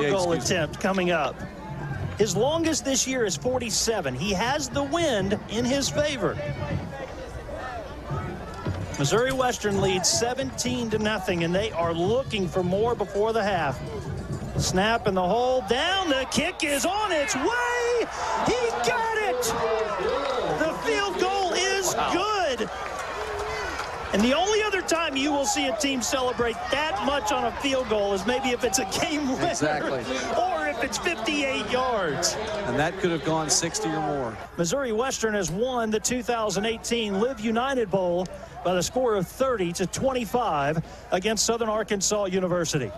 field goal attempt coming up. His longest this year is 47. He has the wind in his favor. Missouri Western leads 17-0, and they are looking for more before the half. Snap in the hole, down, the kick is on its way. He got it. The field goal is good. And the only other time you will see a team celebrate that much on a field goal is maybe if it's a game winner. Exactly. Or if it's 58 yards. And that could have gone 60 or more. Missouri Western has won the 2018 Live United Bowl by the score of 30-25 against Southern Arkansas University.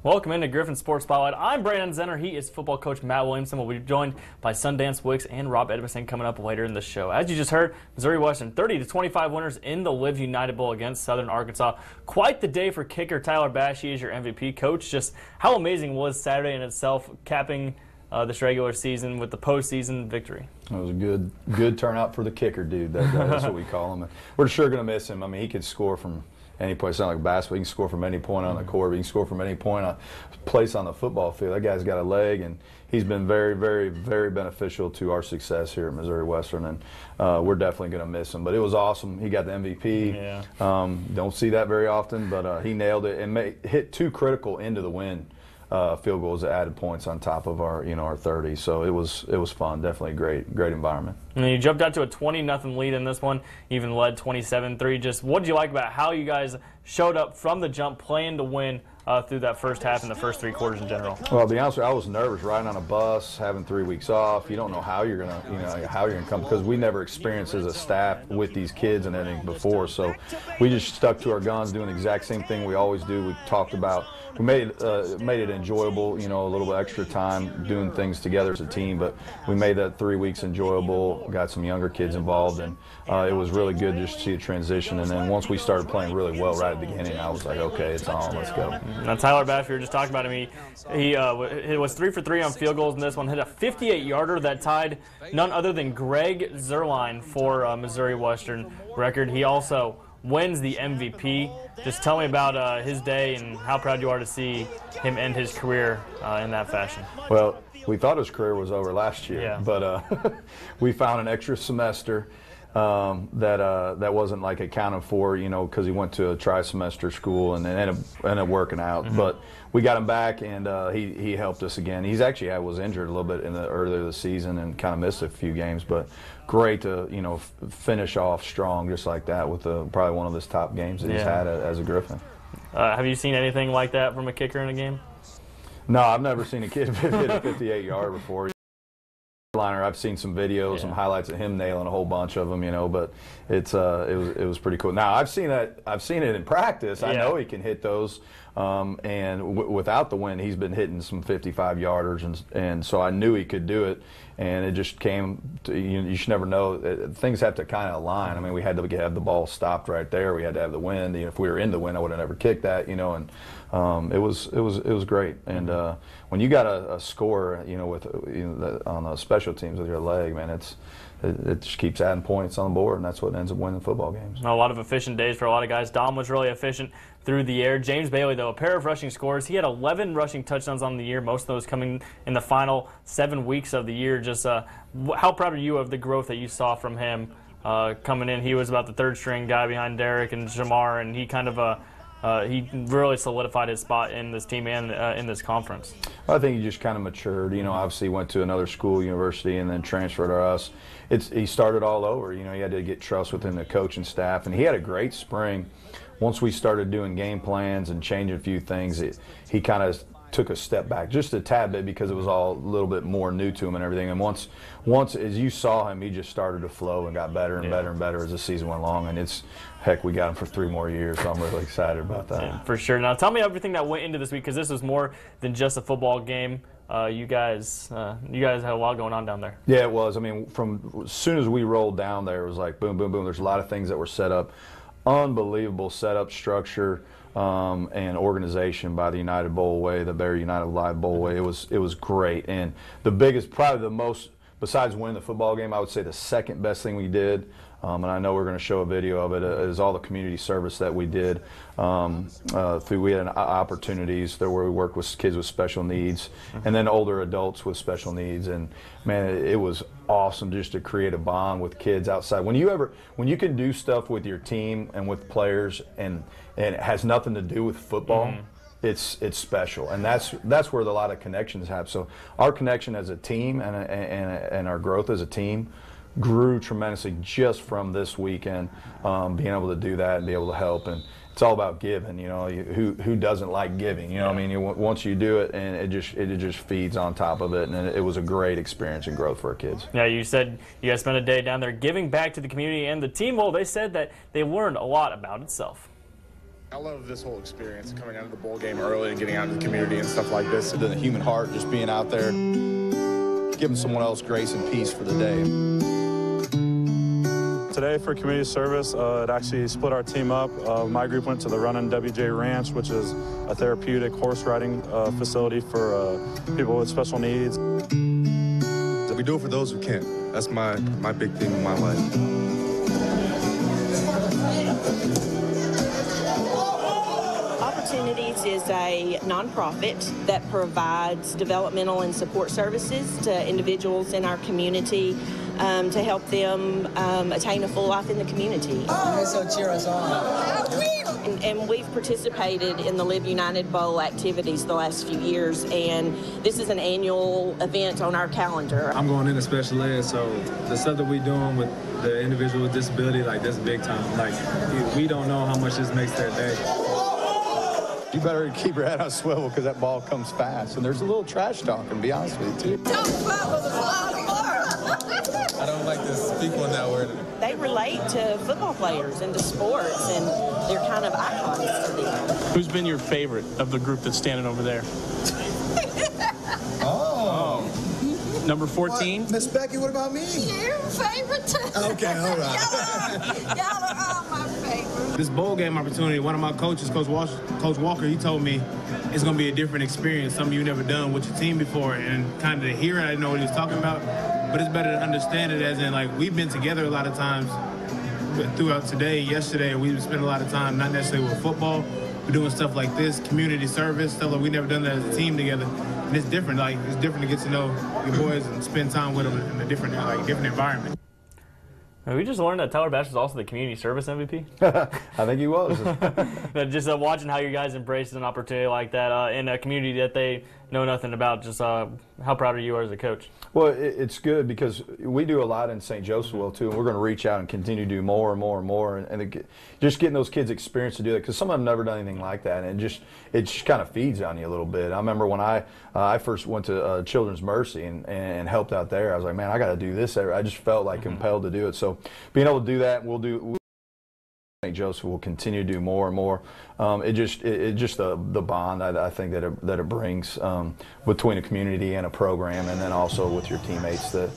Welcome into Griffon Sports Spotlight. I'm Brandon Zenner. He is football coach Matt Williamson. We'll be joined by Sundance Wicks and Rob Edmondson coming up later in the show. As you just heard, Missouri Western 30-25 winners in the Live United Bowl against Southern Arkansas. Quite the day for kicker Tyler Bash. He is your MVP. Coach, just how amazing was Saturday in itself, capping this regular season with the postseason victory? It was a good turnout for the kicker, dude. That's what we call him. And we're sure going to miss him. I mean, he could score from any point. It's not like basketball. He can score from any point on the court. He can score from any point on place on the football field. That guy's got a leg, and he's been very, very, very beneficial to our success here at Missouri Western, and we're definitely going to miss him. But it was awesome. He got the MVP. Yeah. Don't see that very often, but he nailed it and hit two critical into the win field goals that added points on top of our our 30. So it was fun. Definitely a great environment. And you jumped out to a 20-0 lead in this one, even led 27-3. Just what did you like about how you guys showed up from the jump, playing to win through that first half and the first three quarters in general? Well, to be honest with you, I was nervous riding on a bus, having 3 weeks off. You don't know how you're gonna come, because we never experienced as a staff with these kids and anything before. So we just stuck to our guns, doing the exact same thing we always do. We talked about. We made it enjoyable, a little bit extra time doing things together as a team, but we made that 3 weeks enjoyable, got some younger kids involved, and it was really good just to see a transition. And then once we started playing really well right at the beginning, I was like, okay, it's on, let's go. Now, Tyler Bash, we were just talking about him. He was 3 for 3 on field goals in this one, hit a 58-yarder that tied none other than Greg Zerline for Missouri Western record. He also wins the MVP. Just tell me about his day and how proud you are to see him end his career in that fashion. Well, we thought his career was over last year, yeah. But we found an extra semester that wasn't like accounted for, because he went to a tri-semester school and then ended up working out. Mm-hmm. But we got him back, and he helped us again. He's actually was injured a little bit in the earlier of the season and kind of missed a few games, but great to finish off strong just like that with probably one of his top games that he's had as a Griffon. Have you seen anything like that from a kicker in a game? No, I've never seen a kid hit a 58-yard before. I've seen some videos, some highlights of him nailing a whole bunch of them, but it was pretty cool. Now I've seen it in practice. I know he can hit those, and without the wind, he's been hitting some 55-yarders, and so I knew he could do it. And it just came to, you should never know. Things have to kind of align. I mean, we had to have the ball stopped right there. We had to have the wind. If we were in the wind, I would have never kicked that, and it was great. And when you got a score, on the special teams with your leg, man, it just keeps adding points on the board, and that's what ends up winning football games. A lot of efficient days for a lot of guys. Dom was really efficient through the air. James Bailey, though, a pair of rushing scores. He had 11 rushing touchdowns on the year, most of those coming in the final 7 weeks of the year. Just how proud are you of the growth that you saw from him coming in? He was about the third-string guy behind Derek and Jamar, and he kind of he really solidified his spot in this team and in this conference. I think he just kind of matured. Obviously went to another school, university, and then transferred to us. He started all over. He had to get trust within the coaching staff, and he had a great spring. Once we started doing game plans and changing a few things, he kind of took a step back just a tad bit because it was all a little bit more new to him and everything. And once as you saw him, he just started to flow and got better and better and better as the season went along. And heck, we got him for 3 more years, so I'm really excited about that. Yeah, for sure. Now, tell me everything that went into this week, because this was more than just a football game. You guys had a lot going on down there. Yeah, it was. I mean, from as soon as we rolled down there, it was like boom, boom, boom. There's a lot of things that were set up. Unbelievable setup, structure, and organization by the United Bowl Way, the Bear United Live Bowl Way. It was great. And the biggest, probably the most, besides winning the football game, I would say the second best thing we did and I know we're going to show a video of it, is all the community service that we did. We had opportunities there where we worked with kids with special needs, and then older adults with special needs. And man, it was awesome just to create a bond with kids outside. When you can do stuff with your team and with players, and it has nothing to do with football. It's special, and that's where a lot of connections happen. So our connection as a team and our growth as a team grew tremendously just from this weekend, being able to do that and be able to help. And it's all about giving. You know, who doesn't like giving? You know what I mean? Once you do it, and it just feeds on top of it, and it was a great experience and growth for our kids. Yeah, you said you guys spent a day down there giving back to the community and the team. Well, they said that they learned a lot about itself. I love this whole experience, coming out of the bowl game early and getting out into the community and stuff like this. The human heart, just being out there, giving someone else grace and peace for the day. Today for community service, it actually split our team up. My group went to the Runnin' WJ Ranch, which is a therapeutic horse riding facility for people with special needs. We do it for those who can't. That's my big thing in my life. Opportunities is a nonprofit that provides developmental and support services to individuals in our community to help them attain a full life in the community. So cheer us on. And we've participated in the Live United Bowl activities the last few years, and this is an annual event on our calendar. I'm going into special ed, so the stuff that we're doing with the individual with disability, like, that's big time. Like, we don't know how much this makes their day. You better keep your head on a swivel because that ball comes fast. And there's a little trash talking, to be honest with you, too. I don't like to speak on that word. They relate to football players and to sports, and they're kind of icons to them. Who's been your favorite of the group that's standing over there? Number 14? Miss Becky, what about me? Your favorite too. Okay, all right. Y'all are all my favorite. This bowl game opportunity, one of my coaches, Coach Walker, he told me it's going to be a different experience, something you've never done with your team before. And kind of to hear it, I didn't know what he was talking about. But it's better to understand it as in, like, we've been together a lot of times throughout today, yesterday. We spent a lot of time not necessarily with football. We're doing stuff like this, community service, stuff like we never done that as a team together. And it's different. Like, it's different to get to know your boys and spend time with them in a different environment. We just learned that Tyler Bash was also the community service MVP. I think he was. Just watching how you guys embrace an opportunity like that in a community that they know nothing about. Just how proud are you as a coach? Well, it's good because we do a lot in St. Josephville too, and we're going to reach out and continue to do more and more and more, and just getting those kids experience to do that, because some of them never done anything like that, and it just kind of feeds on you a little bit. I remember when I first went to Children's Mercy and helped out there, I was like, man, I got to do this. I just felt like compelled to do it. So being able to do that, St. Joseph will continue to do more and more. It just the bond I think that it brings between a community and a program, and then also with your teammates, that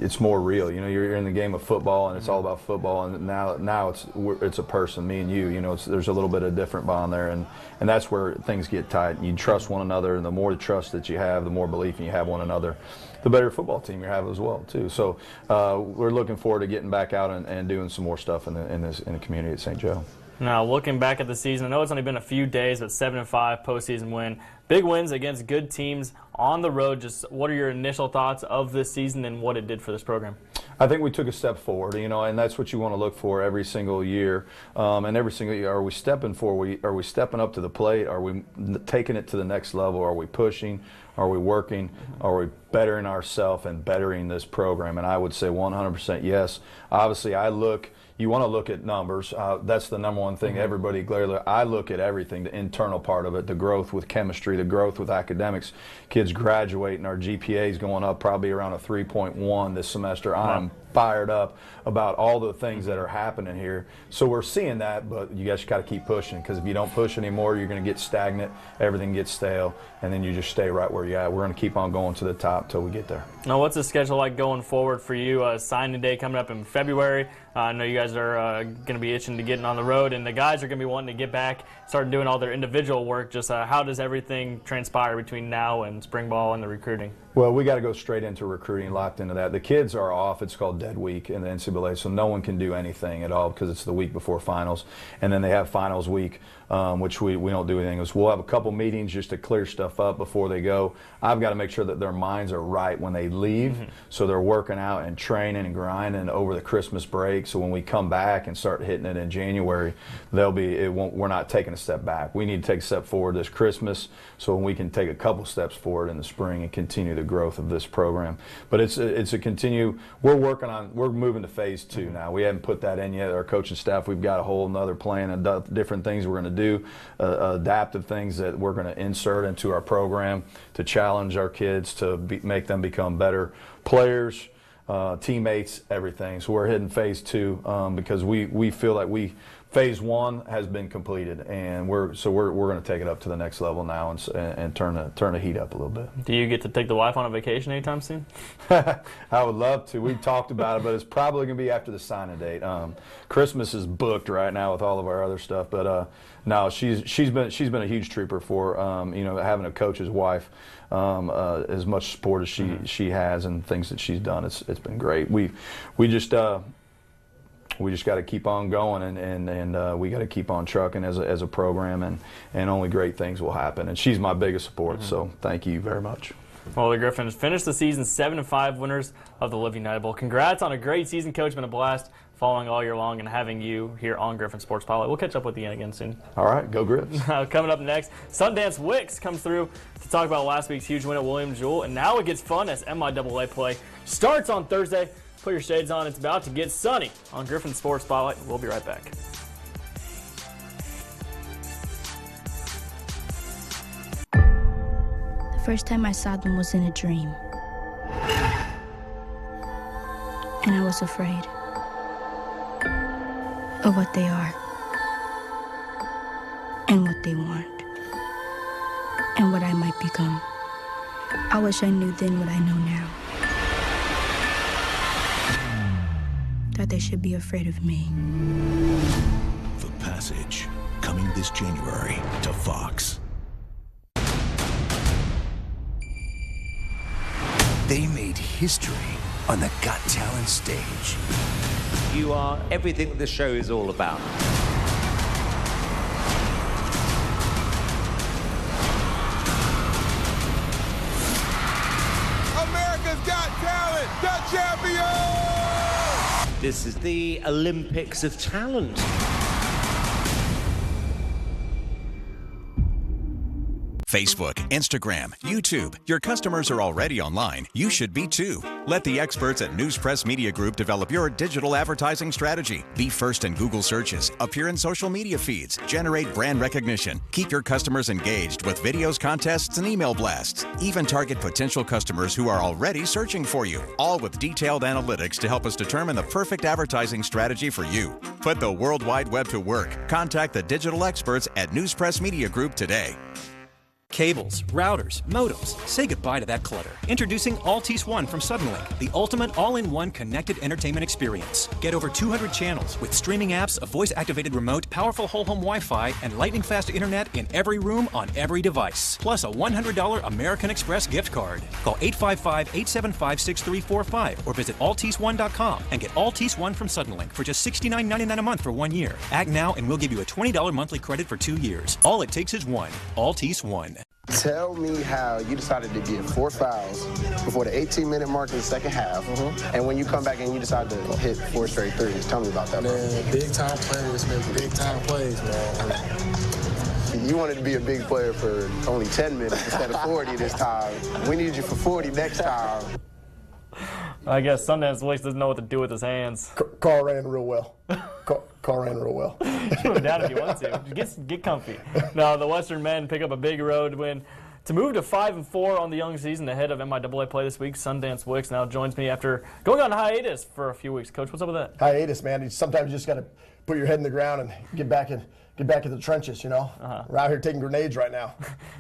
it's more real. You know, you're in the game of football, and it's all about football. And now it's a person, me and you. You know, there's a little bit of different bond there, and that's where things get tight. You trust one another, and the more trust that you have, the more belief you have one another, the better football team you have as well too. So we're looking forward to getting back out and doing some more stuff in the community at St. Joe. Now, looking back at the season, I know it's only been a few days, but 7-5 postseason win. Big wins against good teams on the road. Just what are your initial thoughts of this season and what it did for this program? I think we took a step forward, you know, and that's what you want to look for every single year. And every single year, are we stepping forward? Are we stepping up to the plate? Are we taking it to the next level? Are we pushing? Are we working? Are we bettering ourselves and bettering this program? And I would say 100% yes. Obviously, you want to look at numbers. That's the number one thing everybody clearly. I look at everything, the internal part of it, the growth with chemistry, the growth with academics. Kids graduating, our GPA is going up probably around a 3.1 this semester. I'm fired up about all the things that are happening here. So we're seeing that, but you guys got to keep pushing, because if you don't push anymore, you're going to get stagnant, everything gets stale, and then you just stay right where you're at. We're going to keep on going to the top till we get there. Now, what's the schedule like going forward for you? Signing day coming up in February. I know you guys are going to be itching to get on the road, and the guys are going to be wanting to get back, start doing all their individual work. Just how does everything transpire between now and spring ball and the recruiting? Well, we got to go straight into recruiting, locked into that. The kids are off. It's called dead week in the NCAA, so no one can do anything at all because it's the week before finals. And then they have finals week, which we don't do anything. We'll have a couple meetings just to clear stuff up before they go. I've got to make sure that their minds are right when they leave, so they're working out and training and grinding over the Christmas break. So when we come back and start hitting it in January, we're not taking a step back. We need to take a step forward this Christmas so we can take a couple steps forward in the spring and continue the growth of this program. But it's a continue. We're moving to phase 2 now. We haven't put that in yet. Our coaching staff, we've got a whole nother plan of different things we're going to do, adaptive things that we're going to insert into our program to challenge our kids to make them become better players, teammates, everything. So we're hitting phase 2 because we feel like phase 1 has been completed, and we're going to take it up to the next level now and turn the heat up a little bit. Do you get to take the wife on a vacation anytime soon? I would love to. We've talked about it, but it's probably going to be after the signing date. Christmas is booked right now with all of our other stuff, but no, she's been a huge trooper for having a coach's wife. As much support as she has and things that she's done, it's been great. We just got to keep on going, and we got to keep on trucking as a program, and only great things will happen. And she's my biggest support, so thank you very much. Well, the Griffons finished the season 7-5 winners of the Live United Bowl. Congrats on a great season, Coach. Been a blast following all year long and having you here on Griffon Sports Spotlight. We'll catch up with you again soon. All right, go Griffs. Coming up next, Sundance Wicks comes through to talk about last week's huge win at William Jewell, and now it gets fun as MIAA play starts on Thursday. Put your shades on. It's about to get sunny on Griffon Sports Spotlight. We'll be right back. The first time I saw them was in a dream. And I was afraid of what they are and what they want and what I might become. I wish I knew then what I know now. That they should be afraid of me. The Passage, coming this January to Fox. They made history on the Got Talent stage. You are everything the show is all about. America's Got Talent, the champion! This is the Olympics of talent. Facebook, Instagram, YouTube. Your customers are already online. You should be too. Let the experts at News Press Media Group develop your digital advertising strategy. Be first in Google searches, appear in social media feeds, generate brand recognition, keep your customers engaged with videos, contests, and email blasts. Even target potential customers who are already searching for you. All with detailed analytics to help us determine the perfect advertising strategy for you. Put the World Wide Web to work. Contact the digital experts at News Press Media Group today. Cables, routers, modems. Say goodbye to that clutter. Introducing Altice One from Suddenlink, the ultimate all-in-one connected entertainment experience. Get over 200 channels with streaming apps, a voice-activated remote, powerful whole-home Wi-Fi, and lightning-fast internet in every room on every device. Plus a $100 American Express gift card. Call 855-875-6345 or visit AlticeOne.com and get Altice One from Suddenlink for just $69.99 a month for 1 year. Act now and we'll give you a $20 monthly credit for 2 years. All it takes is one. Altice One. Tell me how you decided to get 4 fouls before the 18-minute mark in the second half, and when you come back and you decide to hit 4 straight threes. Tell me about that, bro. Man, big-time players make big-time plays, man. You wanted to be a big player for only 10 minutes instead of 40 this time. We need you for 40 next time. I guess Sundance Wicks doesn't know what to do with his hands. Carl ran real well. Carl ran real well. You can put down if you want to. Get comfy. Now, the Western men pick up a big road win to move to 5-4 on the young season ahead of MIAA play this week. Sundance Wicks now joins me after going on hiatus for a few weeks. Coach, what's up with that? Hiatus, man. Sometimes you just got to put your head in the ground and get back get back in the trenches, you know. We're out here taking grenades right now.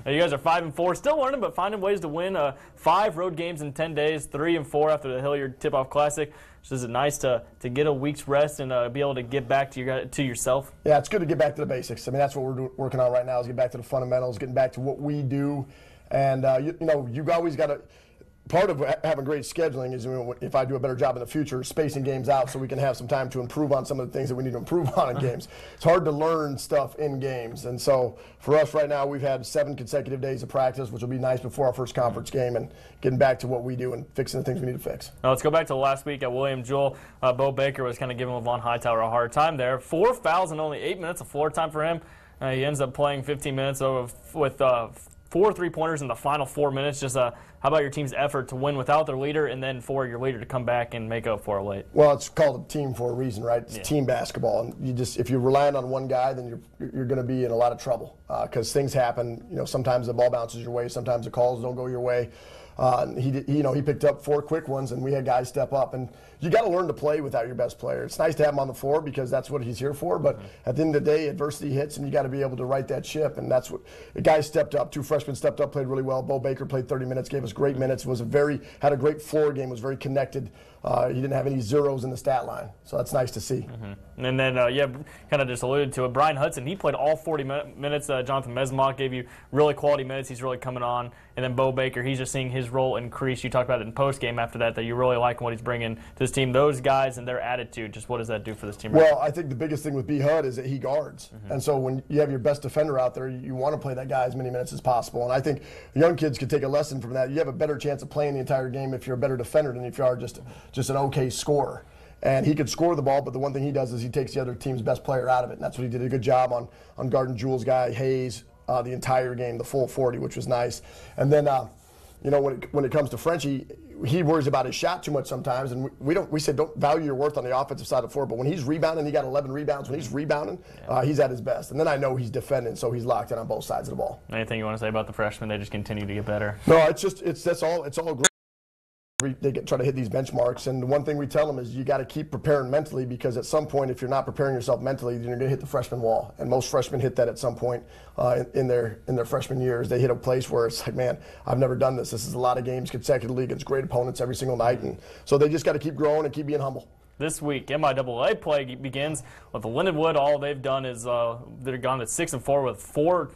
Now, you guys are 5-4, still learning, but finding ways to win. 5 road games in 10 days, 3-4 after the Hilliard tip-off classic. So is it nice to get a week's rest and be able to get back to yourself? Yeah, it's good to get back to the basics. I mean, that's what we're working on right now, is get back to the fundamentals, getting back to what we do. And, you know, you've always got to – part of having great scheduling is, if I do a better job in the future, spacing games out so we can have some time to improve on some of the things that we need to improve on in games. It's hard to learn stuff in games. And so for us right now, we've had 7 consecutive days of practice, which will be nice before our first conference game, and getting back to what we do and fixing the things we need to fix. Now let's go back to last week at William Jewell. Bo Baker was kind of giving Levon Hightower a hard time there. 4 fouls and only 8 minutes of floor time for him. He ends up playing 15 minutes with 4 3-pointers in the final 4 minutes. Just how about your team's effort to win without their leader, and then for your leader to come back and make up for it late? Well, it's called a team for a reason, right? It's team basketball, and if you're relying on one guy, then you're going to be in a lot of trouble because things happen. You know, sometimes the ball bounces your way, sometimes the calls don't go your way. He picked up 4 quick ones, and we had guys step up. And you got to learn to play without your best player. It's nice to have him on the floor because that's what he's here for. But at the end of the day, adversity hits, and you got to be able to right that ship. And that's what the guys stepped up. 2 freshmen stepped up, played really well. Bo Baker played 30 minutes, gave us great minutes. Had a great floor game. Was very connected. He didn't have any zeros in the stat line, so that's nice to see. And then, kind of just alluded to it. Brian Hudson, he played all 40 minutes. Jonathan Mesmach gave you really quality minutes. He's really coming on. And then Bo Baker, he's just seeing his role increase. You talked about it in post-game after that you really like what he's bringing to this team. Those guys and their attitude, just what does that do for this team? Well, I think the biggest thing with B. Hud is that he guards. And so when you have your best defender out there, you want to play that guy as many minutes as possible. And I think young kids could take a lesson from that. You have a better chance of playing the entire game if you're a better defender than if you are just an okay scorer. And he could score the ball, but the one thing he does is he takes the other team's best player out of it. And that's what he did a good job on guarding Jewell's guy, Hayes, the entire game, the full 40, which was nice. And then, when it comes to Frenchie, he worries about his shot too much sometimes, and we said don't value your worth on the offensive side of the floor, but when he's rebounding, he got 11 rebounds. When he's rebounding, he's at his best. And then I know he's defending, so he's locked in on both sides of the ball. Anything you want to say about the freshmen? They just continue to get better. No, it's all great. They try to hit these benchmarks, and the one thing we tell them is you got to keep preparing mentally, because at some point, if you're not preparing yourself mentally, then you're going to hit the freshman wall. And most freshmen hit that at some point in their freshman years. They hit a place where it's like, man, I've never done this. This is a lot of games consecutively against great opponents every single night, and so they just got to keep growing and keep being humble. This week, MIAA play begins with Lindenwood. All they've done is they're gone to 6-4 with 4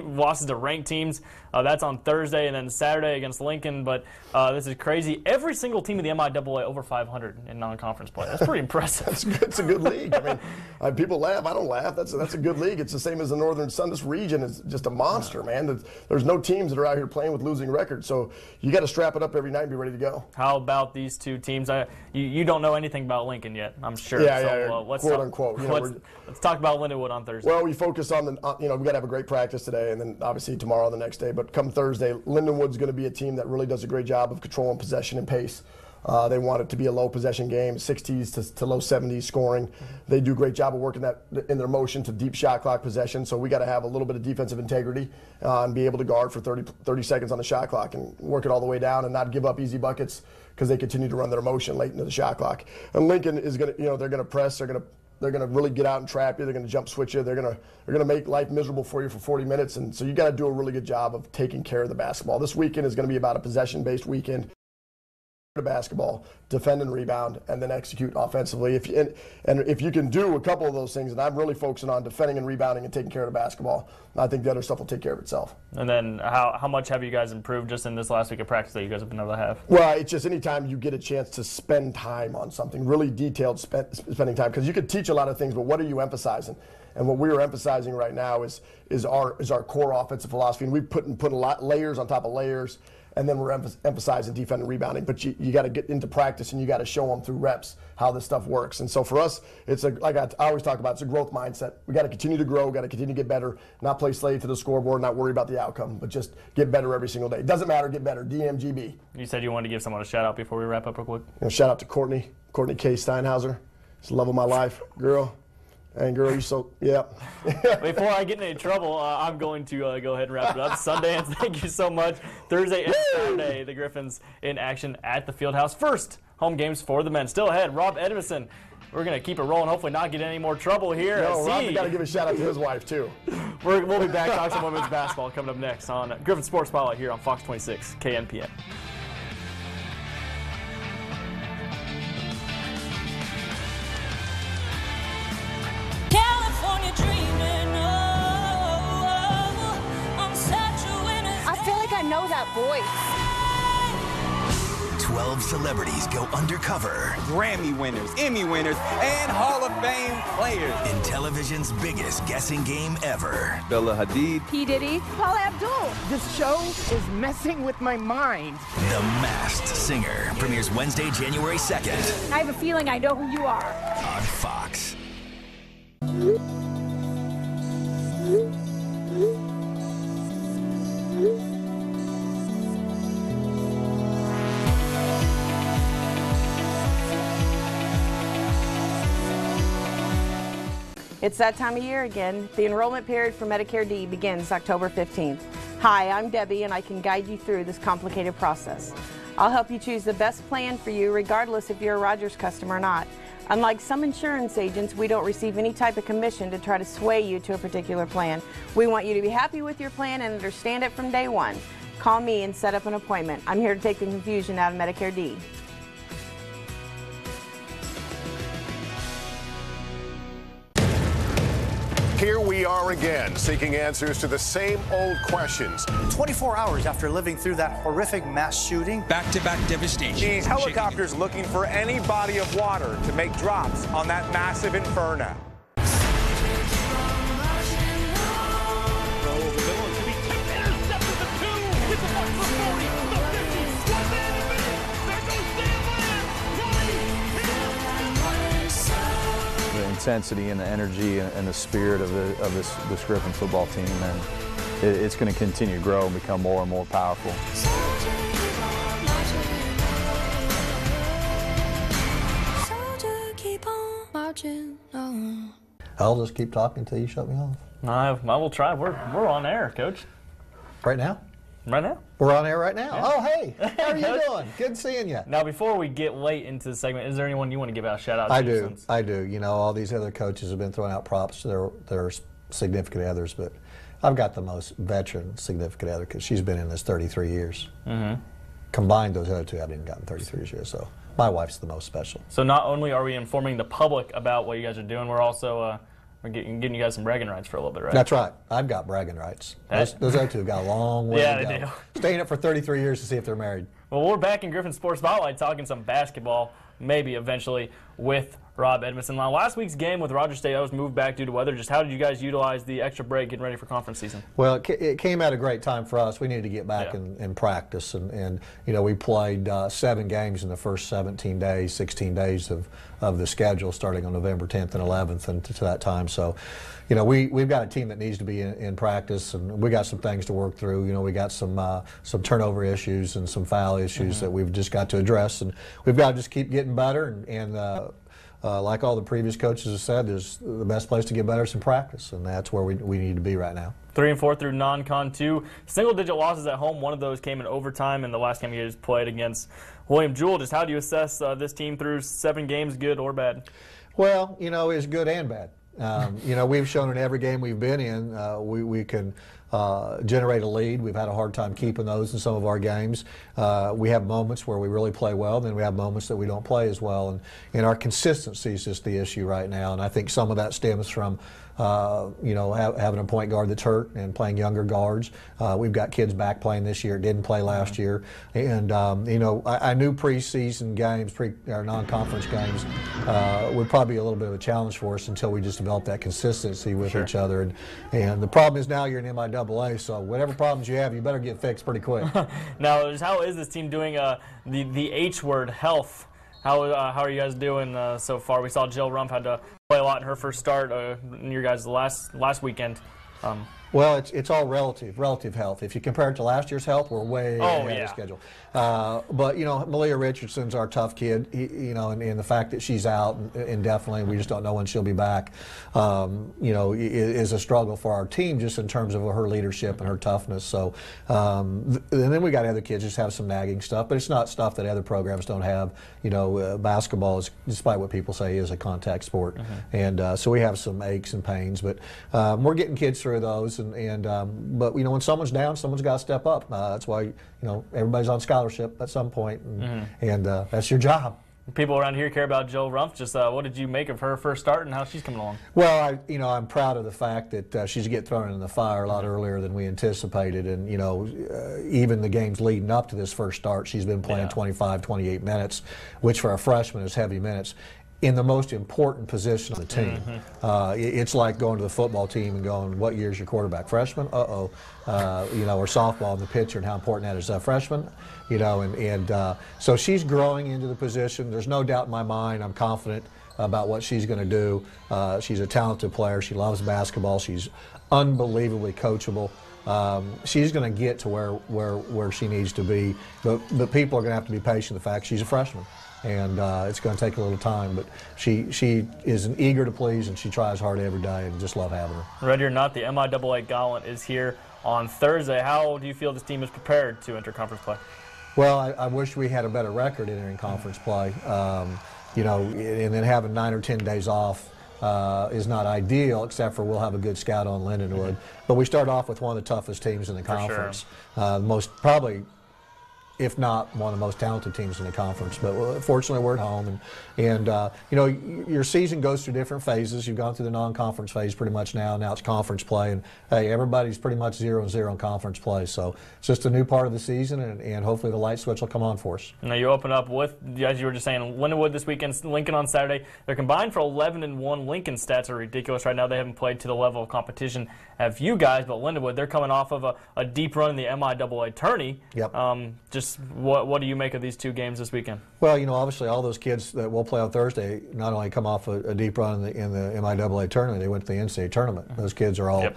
losses to ranked teams. That's on Thursday, and then Saturday against Lincoln. But this is crazy. Every single team in the MIAA over 500 in non-conference play. That's pretty impressive. It's a good league. I mean, people laugh. I don't laugh. That's a good league. It's the same as the Northern Sun. This region is just a monster, man. There's no teams that are out here playing with losing records. So you got to strap it up every night and be ready to go. How about these 2 teams? You don't know anything about Lincoln yet, I'm sure. Quote unquote. Let's talk about Lindenwood on Thursday. Well, we focus on we got to have a great practice today, and then obviously tomorrow and the next day. But come Thursday, Lindenwood's going to be a team that really does a great job of controlling possession and pace. They want it to be a low possession game, 60s to low 70s scoring. They do a great job of working that in their motion to deep shot clock possession. So we got to have a little bit of defensive integrity and be able to guard for 30 seconds on the shot clock and work it all the way down and not give up easy buckets, because they continue to run their motion late into the shot clock. And Lincoln is going to, they're going to press. They're going to really get out and trap you. They're going to jump switch you. They're going to make life miserable for you for 40 minutes. And so you got to do a really good job of taking care of the basketball. This weekend is going to be about a possession-based weekend. The basketball, defend and rebound, and then execute offensively. If you can do a couple of those things, and I'm really focusing on defending and rebounding and taking care of the basketball, I think the other stuff will take care of itself. And then how much have you guys improved just in this last week of practice that you guys have been able to have? Well, it's just anytime you get a chance to spend time on something, really detailed spending time, because you could teach a lot of things, but what are you emphasizing? And what we're emphasizing right now is our core offensive philosophy, and we put a lot layers on top of layers. And then we're emphasizing defense and rebounding. But you got to get into practice, and you got to show them through reps how this stuff works. And so for us, it's like I always talk about, it's a growth mindset. We got to continue to grow, got to continue to get better, not play slave to the scoreboard, not worry about the outcome, but just get better every single day. It doesn't matter, get better. DMGB. You said you wanted to give someone a shout out before we wrap up real quick. Shout out to Courtney K. Steinhauser. It's the love of my life, girl. And girl, yeah. Before I get in any trouble, I'm going to go ahead and wrap it up. Sundance, thank you so much. Thursday and Saturday, the Griffons in action at the Fieldhouse. First home games for the men. Still ahead, Rob Edmondson We're going to keep it rolling, hopefully not get in any more trouble here. No, Rob, got to give a shout out to his wife, too. We'll be back talking some women's basketball coming up next on Griffon Sports Spotlight here on Fox 26 KNPN. California dreaming, I'm such a winner. I feel like I know that voice. 12 celebrities go undercover. Grammy winners, Emmy winners, and Hall of Fame players. In television's biggest guessing game ever. Bella Hadid. P. Diddy. Paula Abdul. This show is messing with my mind. The Masked Singer premieres Wednesday, January 2nd. I have a feeling I know who you are. On Fox. It's that time of year again. The enrollment period for Medicare D begins October 15th. Hi, I'm Debbie, and I can guide you through this complicated process. I'll help you choose the best plan for you regardless if you're a Rogers customer or not. Unlike some insurance agents, we don't receive any type of commission to try to sway you to a particular plan. We want you to be happy with your plan and understand it from day one. Call me and set up an appointment. I'm here to take the confusion out of Medicare D. Here we are again, seeking answers to the same old questions. 24 hours after living through that horrific mass shooting. Back-to-back devastation. These helicopters looking for any body of water to make drops on that massive inferno. Intensity and the energy and the spirit of this Griffon football team, and it's going to continue to grow and become more and more powerful. I'll just keep talking until you shut me off. I will try. We're on air, Coach. Right now? Right now. We're on air right now. Yeah. Oh, hey. How are you doing? Good seeing you. Now, before we get late into the segment, is there anyone you want to give out a shout-out to? I do. You know, all these other coaches have been throwing out props to their significant others, but I've got the most veteran significant other because she's been in this 33 years. Mm-hmm. Combined, those other two haven't even gotten 33 years, so my wife's the most special. So not only are we informing the public about what you guys are doing, we're also we're getting you guys some bragging rights for a little bit, right? That's right. I've got bragging rights. Those other two have got a long way to go. They do. Staying up for 33 years to see if they're married. Well, we're back in Griffon Sports Spotlight talking some basketball, maybe eventually, with Rob Edmondson. Now, last week's game with Rogers State, I was moved back due to weather. Just how did you guys utilize the extra break getting ready for conference season? Well, it came at a great time for us. We needed to get back and practice. And, you know, we played 7 games in the first 17 days, 16 days of the schedule starting on November 10th and 11th and to that time. So, you know, we've got a team that needs to be in practice, and we got some things to work through. You know, we got some turnover issues and some foul issues that we've just got to address, and we've got to just keep getting better. And like all the previous coaches have said, the best place to get better is in practice, and that's where we need to be right now. 3-4 through non-con 2. Single-digit losses at home. One of those came in overtime, and the last game you guys played against William Jewell. Just how do you assess this team through 7 games, good or bad? Well, you know, it's good and bad. You know, we've shown in every game we've been in, we can generate a lead. We've had a hard time keeping those in some of our games. We have moments where we really play well, then we have moments that we don't play as well. And our consistency is just the issue right now. And I think some of that stems from you know, having a point guard that's hurt and playing younger guards. We've got kids back playing this year, didn't play last year. And, you know, I knew preseason games, or non-conference games, would probably be a little bit of a challenge for us until we just develop that consistency with each other. And the problem is now you're in MIAA, so whatever problems you have, you better get fixed pretty quick. Now, how is this team doing the H word, health? How are you guys doing so far? We saw Jill Rumpf had to play a lot in her first start in your guys' last weekend. Well, it's all relative health. If you compare it to last year's health, we're way ahead of schedule. But Malia Richardson's our tough kid. And the fact that she's out indefinitely, we just don't know when she'll be back. Is a struggle for our team just in terms of her leadership and her toughness. So, and then we got other kids just have some nagging stuff, but it's not stuff that other programs don't have. Basketball is, despite what people say, is a contact sport, and so we have some aches and pains, but we're getting kids through those. But when someone's down, someone's got to step up. That's why everybody's on scholarship at some point, and that's your job. People around here care about Jill Rumpf. Just what did you make of her first start and how she's coming along? Well, I'm proud of the fact that she's getting thrown in the fire a lot earlier than we anticipated, and even the games leading up to this first start, she's been playing 25, 28 minutes, which for a freshman is heavy minutes, in the most important position on the team. It's like going to the football team and going, what year's your quarterback? Freshman? Or softball and the pitcher and how important that is. Freshman? So she's growing into the position. There's no doubt in my mind. I'm confident about what she's going to do. She's a talented player. She loves basketball. She's unbelievably coachable. She's going to get to where she needs to be. But people are going to have to be patient with the fact she's a freshman. And it's going to take a little time, but she is an eager to please, and she tries hard every day, and just love having her. Ready or not, the MIAA Gauntlet is here on Thursday. How do you feel this team is prepared to enter conference play? Well, I wish we had a better record entering conference play. And then having 9 or 10 days off is not ideal, except for we'll have a good scout on Lindenwood. But we start off with one of the toughest teams in the conference. Most probably, if not one of the most talented teams in the conference. But fortunately, we're at home, and your season goes through different phases. You've gone through the non-conference phase pretty much now. Now it's conference play, and hey, everybody's pretty much 0-0 in conference play. So it's just a new part of the season, and hopefully the light switch will come on for us. Now you open up with, as you were just saying, Lindenwood this weekend, Lincoln on Saturday. They're combined for 11-1. Lincoln's stats are ridiculous right now. They haven't played to the level of competition as you guys, but Lindenwood, they're coming off of a deep run in the MIAA tourney. Yep. Just what do you make of these two games this weekend? Well, obviously all those kids that will play on Thursday not only come off a deep run in the MIAA tournament, they went to the NCAA tournament. Those kids are all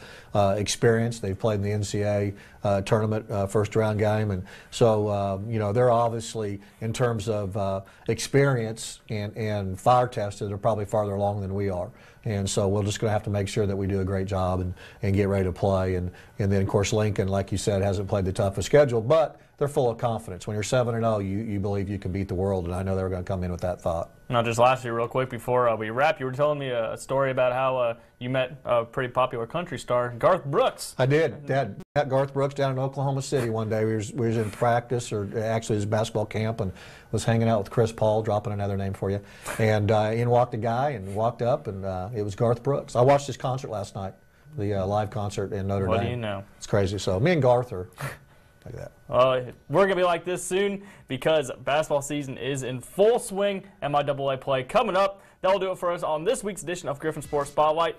experienced. They've played in the NCAA tournament first round game, and so they're obviously, in terms of experience and fire tested, they're probably farther along than we are. And so we're just going to have to make sure that we do a great job and get ready to play. And then, of course, Lincoln, like you said, hasn't played the toughest schedule, but they're full of confidence. When you're 7-0, you believe you can beat the world, and I know they were going to come in with that thought. Now, just lastly, real quick before we wrap, you were telling me a story about how you met a pretty popular country star, Garth Brooks. I did. Dad met Garth Brooks down in Oklahoma City one day. We was in practice, or actually his basketball camp, and was hanging out with Chris Paul, dropping another name for you. And in walked a guy and walked up, and it was Garth Brooks. I watched his concert last night, the live concert in Notre Dame. What do you know? It's crazy. So me and Garth are like that. We're going to be like this soon because basketball season is in full swing. MIAA play coming up. That'll do it for us on this week's edition of Griffon Sports Spotlight.